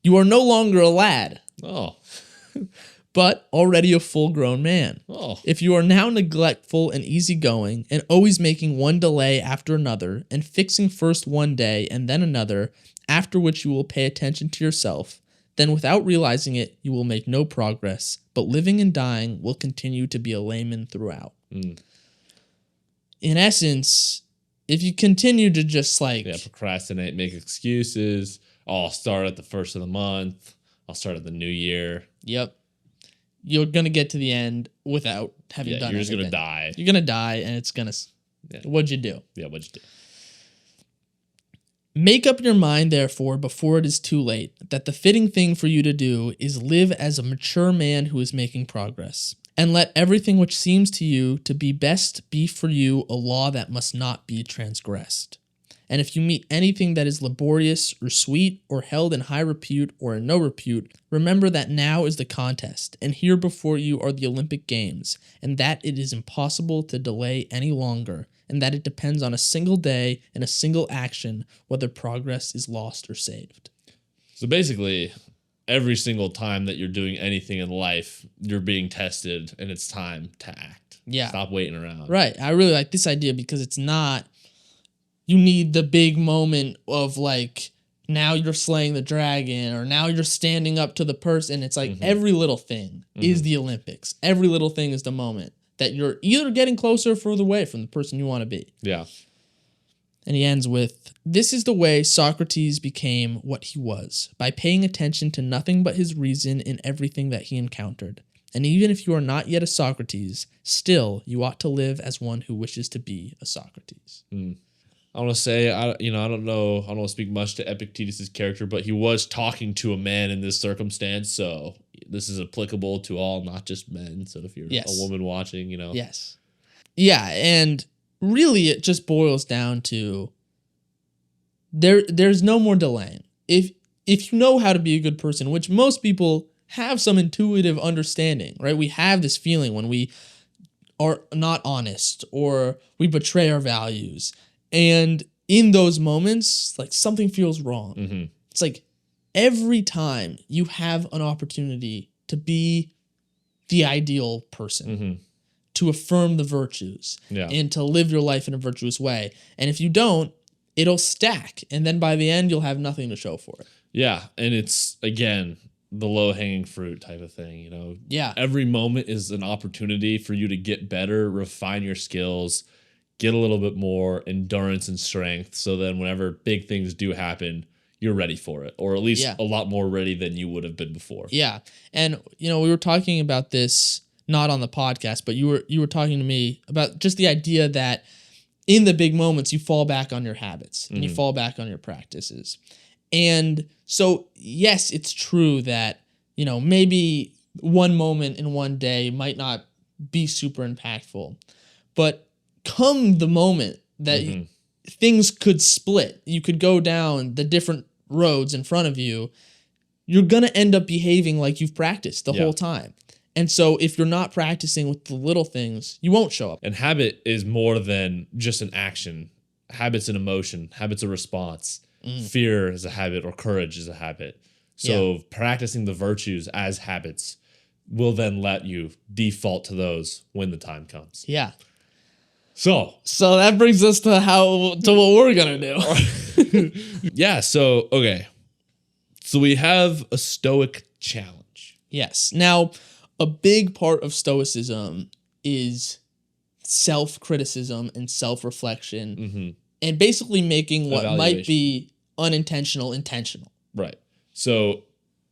A: You are no longer a lad.
B: Oh.
A: But already a full-grown man.
B: Oh.
A: If you are now neglectful and easygoing, and always making one delay after another, and fixing first one day and then another, after which you will pay attention to yourself, then without realizing it, you will make no progress, but living and dying will continue to be a layman throughout. In essence, if you continue to just like...
B: Yeah, procrastinate, make excuses. Oh, I'll start at the first of the month. I'll start at the new year.
A: Yep. You're going to get to the end without having done anything.
B: You're just going to die.
A: You're going to die, and it's going to... Yeah. What'd you do?
B: Yeah, what'd you do?
A: Make up your mind, therefore, before it is too late, that the fitting thing for you to do is live as a mature man who is making progress, and let everything which seems to you to be best be for you a law that must not be transgressed. And if you meet anything that is laborious or sweet or held in high repute or in no repute, remember that now is the contest, and here before you are the Olympic Games, and that it is impossible to delay any longer, and that it depends on a single day and a single action whether progress is lost or saved.
B: So basically, every single time that you're doing anything in life, you're being tested, and it's time to act.
A: Yeah.
B: Stop waiting around.
A: Right. I really like this idea because it's not... You need the big moment of like, now you're slaying the dragon, or now you're standing up to the person. It's like every little thing is the Olympics. Every little thing is the moment that you're either getting closer or further away from the person you want to be.
B: Yeah.
A: And he ends with, this is the way Socrates became what he was, by paying attention to nothing but his reason in everything that he encountered. And even if you are not yet a Socrates, still you ought to live as one who wishes to be a Socrates.
B: I want to say, I don't want to speak much to Epictetus' character, but he was talking to a man in this circumstance, so this is applicable to all, not just men. So if you're a woman watching,
A: Yes. Yeah, and really it just boils down to there's no more delaying. If you know how to be a good person, which most people have some intuitive understanding, right? We have this feeling when we are not honest or we betray our values. And in those moments, like something feels wrong. It's like every time you have an opportunity to be the ideal person, to affirm the virtues and to live your life in a virtuous way. And if you don't, it'll stack. And then by the end, you'll have nothing to show for it.
B: Yeah. And it's, again, the low-hanging fruit type of thing, you know?
A: Yeah.
B: Every moment is an opportunity for you to get better, refine your skills, get a little bit more endurance and strength. So then whenever big things do happen, you're ready for it, or at least a lot more ready than you would have been before.
A: Yeah. And, you know, we were talking about this, not on the podcast, but you were talking to me about just the idea that in the big moments, you fall back on your habits and you fall back on your practices. And so, yes, it's true that, you know, maybe one moment in one day might not be super impactful, but come the moment that things could split, you could go down the different roads in front of you, you're going to end up behaving like you've practiced the whole time. And so if you're not practicing with the little things, you won't show up.
B: And habit is more than just an action. Habit's an emotion. Habit's a response. Fear is a habit, or courage is a habit. So practicing the virtues as habits will then let you default to those when the time comes.
A: Yeah.
B: So
A: that brings us to what we're going to do.
B: yeah. So, okay. So we have a Stoic challenge.
A: Yes. Now, a big part of Stoicism is self-criticism and self-reflection, and basically making what might be unintentional intentional.
B: Right. So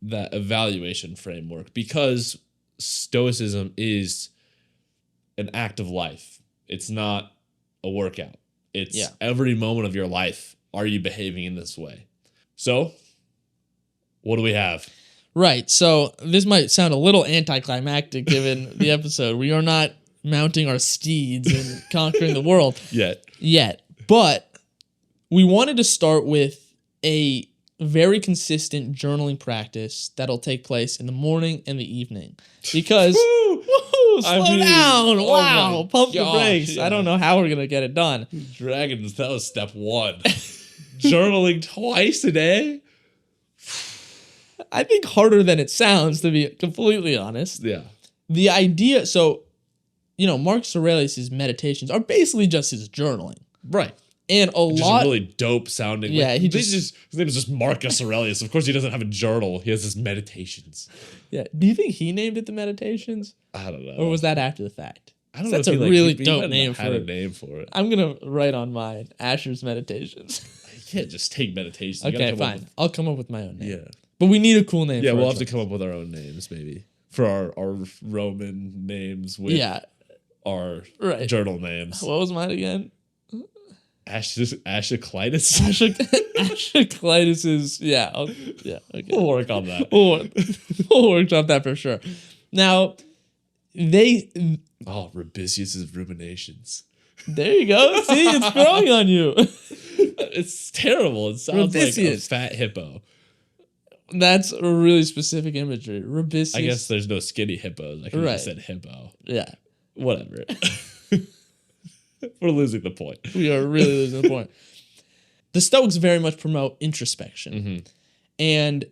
B: that evaluation framework, because Stoicism is an act of life. It's not a workout. It's every moment of your life. Are you behaving in this way? So what do we have?
A: Right. So this might sound a little anticlimactic given the episode. We are not mounting our steeds and conquering the world yet. But we wanted to start with a very consistent journaling practice that'll take place in the morning and the evening. Because slow down. Wow. Pump the brakes. I don't know how we're going to get it done.
B: Dragons, that was step one. Journaling twice a day?
A: I think harder than it sounds, to be completely honest.
B: Yeah.
A: The idea, so, you know, Marcus Aurelius' meditations are basically just his journaling.
B: Right.
A: And
B: just really dope sounding.
A: Yeah,
B: like, his name is just Marcus Aurelius. Of course, he doesn't have a journal. He has his meditations.
A: Yeah. Do you think he named it the Meditations?
B: I don't know.
A: Or was that after the fact?
B: I don't know.
A: That's a really dope name
B: for it.
A: I'm gonna write on mine Asher's Meditations.
B: You can't just take meditations.
A: Okay, fine. I'll come up with my own name.
B: Yeah.
A: But we need a cool name.
B: Yeah, we'll have to come up with our own names maybe for our Roman names with our journal names.
A: What was mine again?
B: Ashiclitis?
A: Ashiclitis is, okay.
B: We'll work on that.
A: We'll work on that for sure. Now,
B: Rubisius's ruminations.
A: There you go. See, it's growing on you.
B: It's terrible. It sounds like a fat hippo.
A: That's a really specific imagery. Rubisius.
B: I guess there's no skinny hippos. I could have just said hippo.
A: Yeah.
B: Whatever. We're losing the point.
A: We are really losing the point. The Stoics very much promote introspection. And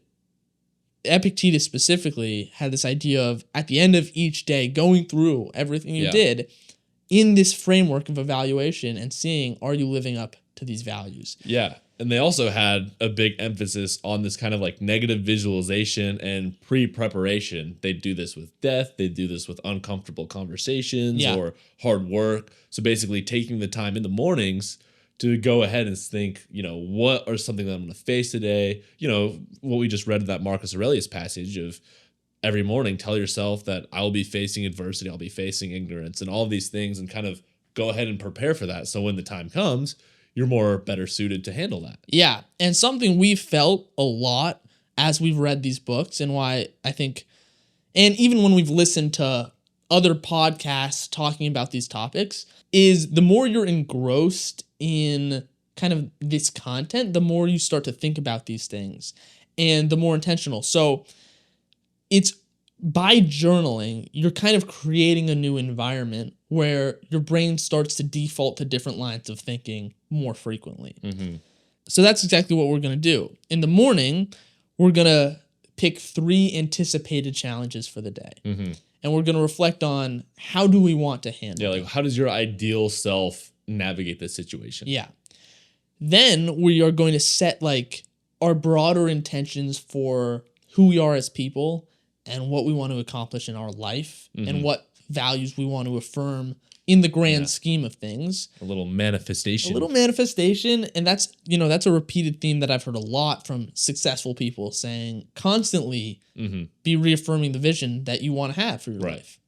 A: Epictetus specifically had this idea of, at the end of each day, going through everything you did in this framework of evaluation and seeing, are you living up to these values?
B: Yeah. And they also had a big emphasis on this kind of like negative visualization and pre-preparation. They do this with death. They do this with uncomfortable conversations or hard work. So basically taking the time in the mornings to go ahead and think, you know, what are something that I'm going to face today? You know, what we just read in that Marcus Aurelius passage of every morning, tell yourself that I will be facing adversity. I'll be facing ignorance and all of these things, and kind of go ahead and prepare for that. So when the time comes, you're better suited to handle that. Yeah.
A: And something we've felt a lot as we've read these books, and why I think, and even when we've listened to other podcasts talking about these topics, is the more you're engrossed in kind of this content, the more you start to think about these things and the more intentional. So it's by journaling, you're kind of creating a new environment where your brain starts to default to different lines of thinking more frequently. So that's exactly what we're going to do. In the morning, we're going to pick 3 anticipated challenges for the day. And and we're going to reflect on how do we want to handle
B: Yeah,
A: it.
B: like how does your ideal self navigate this situation?
A: Yeah. Then we are going to set like our broader intentions for who we are as people and what we want to accomplish in our life and what values we want to affirm in the grand scheme of things.
B: A little manifestation.
A: And that's a repeated theme that I've heard a lot from successful people saying constantly be reaffirming the vision that you want to have for your life.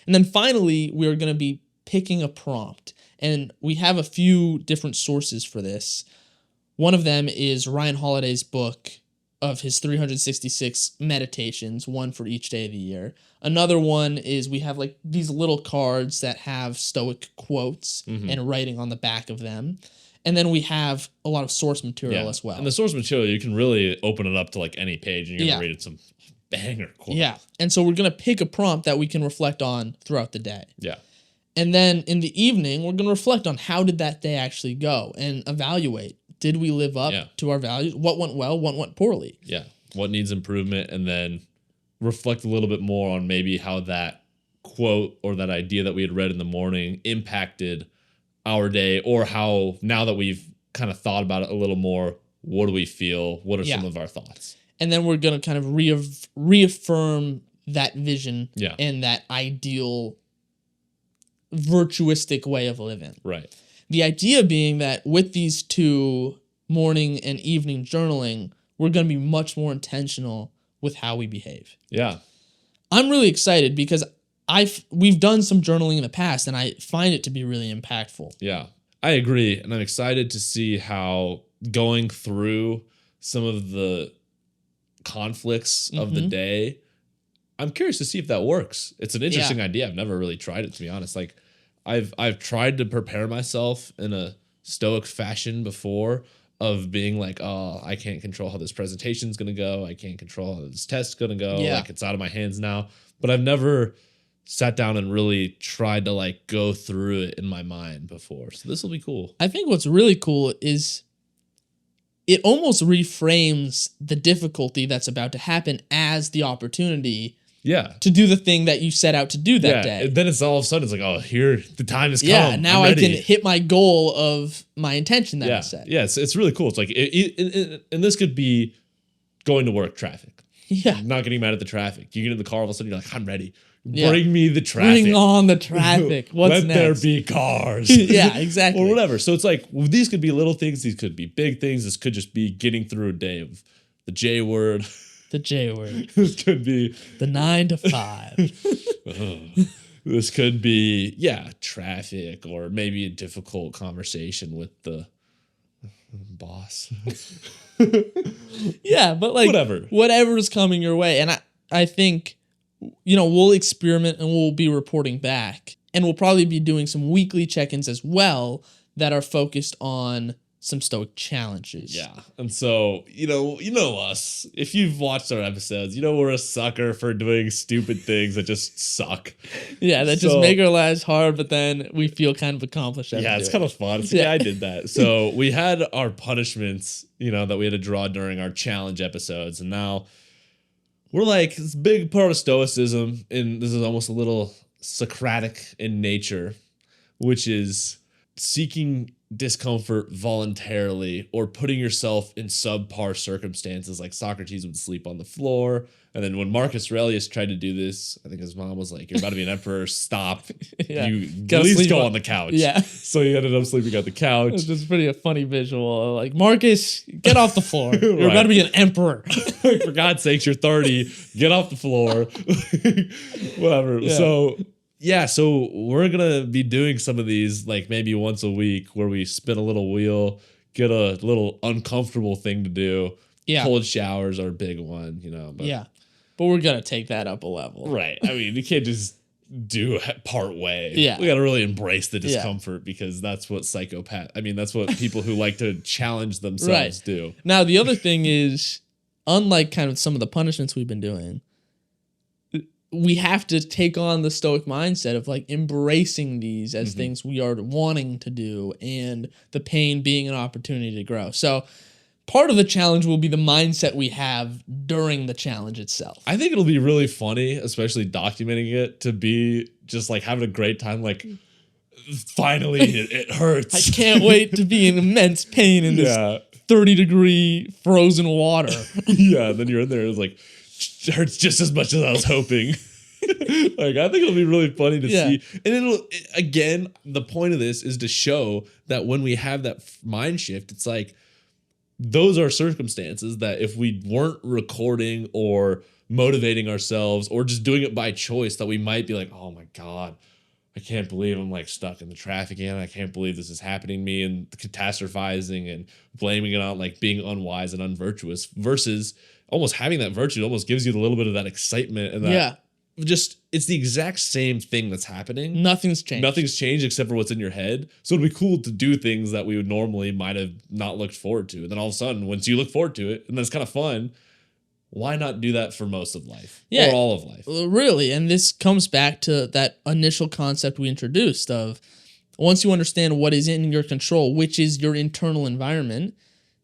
A: And then finally, we're going to be picking a prompt. And we have a few different sources for this. One of them is Ryan Holiday's book of his 366 meditations, one for each day of the year. Another one is we have like these little cards that have Stoic quotes and writing on the back of them. And then we have a lot of source material as well.
B: And the source material, you can really open it up to like any page and you're going to read it some banger quote.
A: Yeah. And so we're going to pick a prompt that we can reflect on throughout the day.
B: Yeah.
A: And then in the evening, we're going to reflect on how did that day actually go and evaluate. Did we live up to our values? What went well? What went poorly?
B: Yeah. What needs improvement? And then reflect a little bit more on maybe how that quote or that idea that we had read in the morning impacted our day, or how now that we've kind of thought about it a little more, what do we feel? What are some of our thoughts?
A: And then we're going to kind of reaffirm that vision and that ideal virtuistic way of living.
B: Right.
A: The idea being that with these two morning and evening journaling, we're going to be much more intentional with how we behave.
B: Yeah.
A: I'm really excited because we've done some journaling in the past and I find it to be really impactful.
B: Yeah. I agree. And I'm excited to see how going through some of the conflicts of the day, I'm curious to see if that works. It's an interesting idea. I've never really tried it, to be honest. Like I've tried to prepare myself in a Stoic fashion before, of being like, oh, I can't control how this presentation's going to go. I can't control how this test's going to go.
A: Yeah.
B: Like it's out of my hands now. But I've never sat down and really tried to like go through it in my mind before. So this will be cool.
A: I think what's really cool is it almost reframes the difficulty that's about to happen as the opportunity to do the thing that you set out to do that day.
B: And then it's all of a sudden, it's like, oh, here, the time has come.
A: Yeah, now I can hit my goal of my intention that I set.
B: Yeah, it's really cool. It's like, and this could be going to work traffic.
A: Yeah.
B: Not getting mad at the traffic. You get in the car, all of a sudden you're like, I'm ready. Bring me the traffic.
A: Bring on the traffic. What's
B: Let
A: next?
B: there be cars.
A: Yeah, exactly.
B: Or whatever. So it's like, these could be little things. These could be big things. This could just be getting through a day of the J word.
A: The J word.
B: This could be
A: the 9 to 5.
B: This could be, traffic, or maybe a difficult conversation with the boss.
A: Yeah, but like whatever's coming your way. And I think, we'll experiment and we'll be reporting back. And we'll probably be doing some weekly check-ins as well that are focused on some Stoic challenges.
B: Yeah. And so, you know us. If you've watched our episodes, we're a sucker for doing stupid things that just suck.
A: Yeah, that just make our lives hard, but then we feel kind of accomplished.
B: Yeah, it's kind of fun. So, I did that. So we had our punishments, that we had to draw during our challenge episodes. And now we're like, this big part of Stoicism, and this is almost a little Socratic in nature, which is seeking discomfort voluntarily, or putting yourself in subpar circumstances. Like Socrates would sleep on the floor, and then when Marcus Aurelius tried to do this, I think his mom was like, you're about to be an emperor, stop. You at least go on the couch.
A: Yeah.
B: So he ended up sleeping on the couch.
A: It's just pretty a funny visual. Like, Marcus, get off the floor. You're about to be an emperor.
B: For God's sakes, you're 30. Get off the floor. Whatever. Yeah. So we're going to be doing some of these, like maybe once a week, where we spin a little wheel, get a little uncomfortable thing to do. Yeah. Cold showers are a big one,
A: But we're going to take that up a level.
B: Right. I mean, you can't just do part way.
A: Yeah.
B: We got to really embrace the discomfort, because that's what that's what people who like to challenge themselves do.
A: Now, the other thing is, unlike kind of some of the punishments we've been doing, we have to take on the Stoic mindset of like embracing these as things we are wanting to do, and the pain being an opportunity to grow. So part of the challenge will be the mindset we have during the challenge itself.
B: I think it'll be really funny, especially documenting it, to be just like having a great time. Like, finally, it hurts.
A: I can't wait to be in immense pain in this 30-degree frozen water.
B: Yeah, then you're in there. It's like, it hurts just as much as I was hoping. Like, I think it'll be really funny to see. And again, the point of this is to show that when we have that mind shift, it's like, those are circumstances that if we weren't recording or motivating ourselves or just doing it by choice, that we might be like, oh my God, I can't believe I'm like stuck in the traffic again. I can't believe this is happening to me, and catastrophizing and blaming it on like being unwise and unvirtuous, versus almost having that virtue. It almost gives you a little bit of that excitement and that just, it's the exact same thing that's happening.
A: Nothing's changed.
B: Nothing's changed except for what's in your head. So it'd be cool to do things that we would normally might have not looked forward to. And then all of a sudden, once you look forward to it, and that's kind of fun, why not do that for most of life?
A: Yeah,
B: or all of life?
A: Really. And this comes back to that initial concept we introduced of, once you understand what is in your control, which is your internal environment,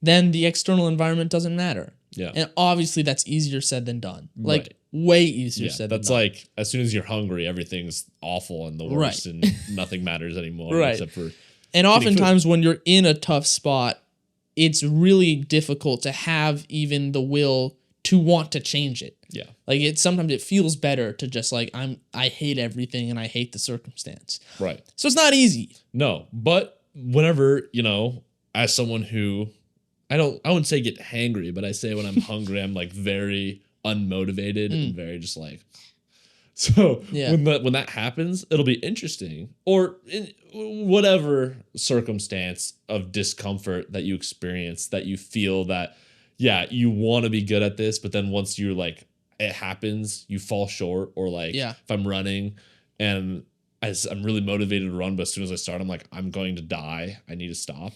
A: then the external environment doesn't matter.
B: Yeah.
A: And obviously that's easier said than done. Like, way easier said than done.
B: That's like, as soon as you're hungry, everything's awful and the worst, and nothing matters anymore except for.
A: And oftentimes when you're in a tough spot, it's really difficult to have even the will to want to change it.
B: Yeah.
A: Like, sometimes it feels better to just like, I hate everything and I hate the circumstance.
B: Right.
A: So it's not easy.
B: No, but whenever, as someone who, I wouldn't say get hangry, but I say when I'm hungry, I'm like very unmotivated and very just like, so when that happens, it'll be interesting. Or in whatever circumstance of discomfort that you experience, that you feel that, you want to be good at this, but then once you're like, it happens, you fall short. Or like, if I'm running and I'm really motivated to run, but as soon as I start, I'm like, I'm going to die, I need to stop.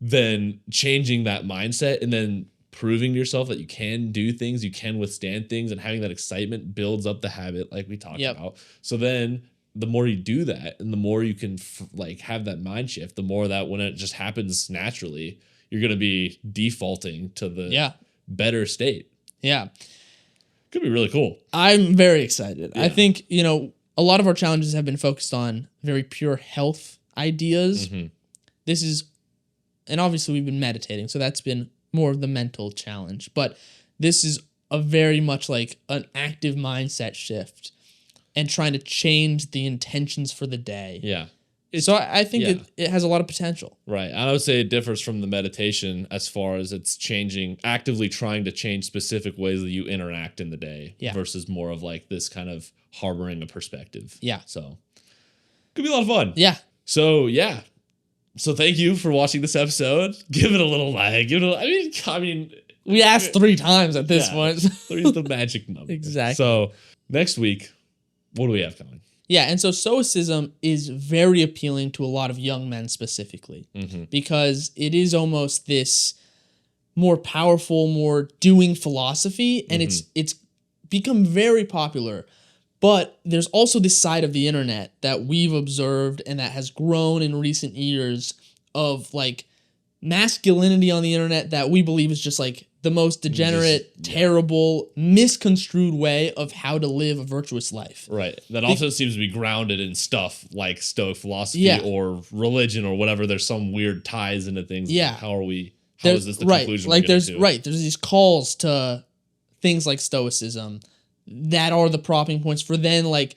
B: Then changing that mindset and then proving to yourself that you can do things, you can withstand things, and having that excitement builds up the habit like we talked about. So then the more you do that and the more you can like have that mind shift, the more that when it just happens naturally, you're going to be defaulting to the better state. Yeah. Could be really cool.
A: I'm very excited. I think, a lot of our challenges have been focused on very pure health ideas. This is, and obviously we've been meditating, so that's been more of the mental challenge. But this is a very much like an active mindset shift and trying to change the intentions for the day. Yeah. So I think it has a lot of potential.
B: Right. I would say it differs from the meditation as far as it's actively trying to change specific ways that you interact in the day versus more of like this kind of harboring a perspective. Yeah. So could be a lot of fun. Yeah. So thank you for watching this episode. Give it a little like, I mean,
A: we asked 3 times at this point.
B: 3 is the magic number.
A: Exactly.
B: So next week, what do we have coming?
A: Yeah, and so Stoicism is very appealing to a lot of young men specifically because it is almost this more powerful, more doing philosophy, and it's become very popular. But there's also this side of the internet that we've observed and that has grown in recent years of like masculinity on the internet that we believe is just like the most degenerate, terrible, misconstrued way of how to live a virtuous life.
B: Right. That also seems to be grounded in stuff like Stoic philosophy or religion or whatever. There's some weird ties into things.
A: Yeah.
B: Like how is this the conclusion
A: like there's these calls to things like Stoicism that are the propping points for then like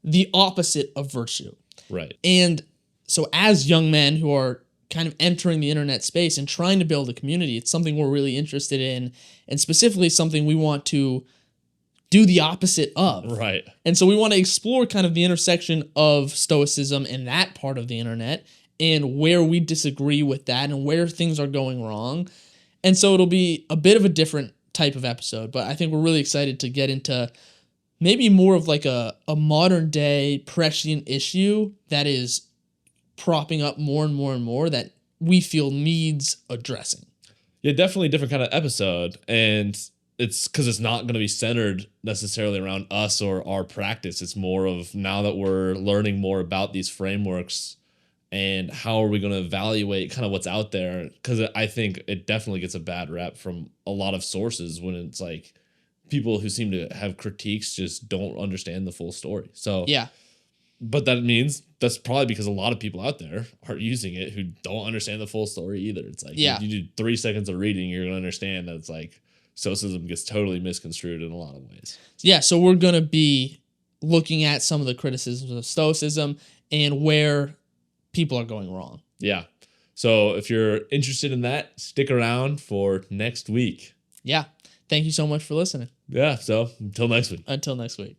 A: the opposite of virtue. Right. And so as young men who are kind of entering the internet space and trying to build a community, it's something we're really interested in, and specifically something we want to do the opposite of. Right. And so we want to explore kind of the intersection of Stoicism and that part of the internet and where we disagree with that and where things are going wrong. And so it'll be a bit of a different type of episode, but I think we're really excited to get into maybe more of like a modern day prescient issue that is propping up more and more and more that we feel needs addressing.
B: Yeah, definitely a different kind of episode. And it's because it's not going to be centered necessarily around us or our practice. It's more of now that we're learning more about these frameworks and how are we going to evaluate kind of what's out there? Because I think it definitely gets a bad rep from a lot of sources when it's like people who seem to have critiques just don't understand the full story. So
A: Yeah.
B: But that means that's probably because a lot of people out there are using it who don't understand the full story either. It's like
A: Yeah.
B: you do 3 seconds of reading, you're going to understand that it's like Stoicism gets totally misconstrued in a lot of ways.
A: Yeah, so we're going to be looking at some of the criticisms of Stoicism and where people are going wrong.
B: Yeah. So if you're interested in that, stick around for next week.
A: Yeah. Thank you so much for listening.
B: Yeah. So until next week.
A: Until next week.